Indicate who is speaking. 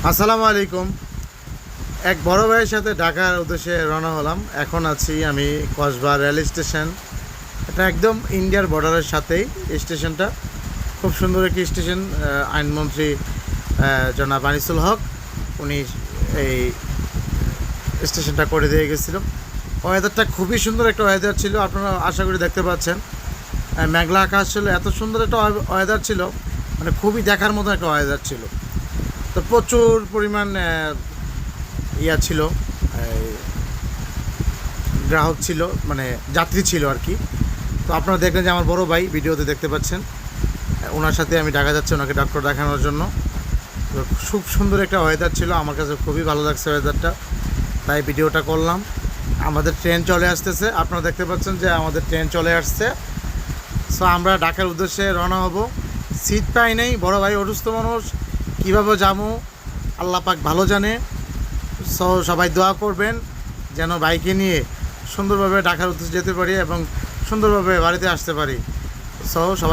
Speaker 1: আসসালামু আলাইকুম। এক বড় ভাইয়ের সাথে ঢাকার উদ্দেশ্যে রওনা হলাম। এখন আছি আমি কসবা রেল স্টেশন। এটা একদম ইন্ডিয়ার বর্ডারের সাথেই স্টেশনটা। খুব সুন্দর একটি স্টেশন। আইনমন্ত্রী জনাব আনিসুল হক উনি এই স্টেশনটা করে দিয়ে গেছিল। ওয়েদারটা খুবই সুন্দর একটা ওয়েদার ছিল, আপনারা আশা করি দেখতে পাচ্ছেন। মেঘলা আকাশ ছিল, এত সুন্দর একটা ওয়েদার ছিল, মানে খুবই দেখার মতো একটা ওয়েদার ছিল। তো প্রচুর পরিমাণ ইয়া ছিল, এই গ্রাহক ছিল, মানে যাত্রী ছিল আর কি। তো আপনারা দেখলেন যে আমার বড় ভাই ভিডিওতে দেখতে পাচ্ছেন, ওনার সাথে আমি ঢাকা যাচ্ছি ওনাকে ডক্টর দেখানোর জন্য। তো খুব সুন্দর একটা ওয়েদার ছিল, আমার কাছে খুবই ভালো লাগছে ওয়েদারটা, তাই ভিডিওটা করলাম। আমাদের ট্রেন চলে আসতেছে, আপনারা দেখতে পাচ্ছেন যে আমাদের ট্রেন চলে আসছে। সো আমরা ঢাকার উদ্দেশ্যে রওনা হব। সিট পাই নেই, বড় ভাই অসুস্থ মানুষ, কীভাবে যাবো আল্লাহ পাক ভালো জানে। সো সবাই দোয়া করবেন যেন বাইকে নিয়ে সুন্দরভাবে ঢাকার উদ্দেশ্যে যেতে পারি এবং সুন্দরভাবে বাড়িতে আসতে পারি। সো সবাই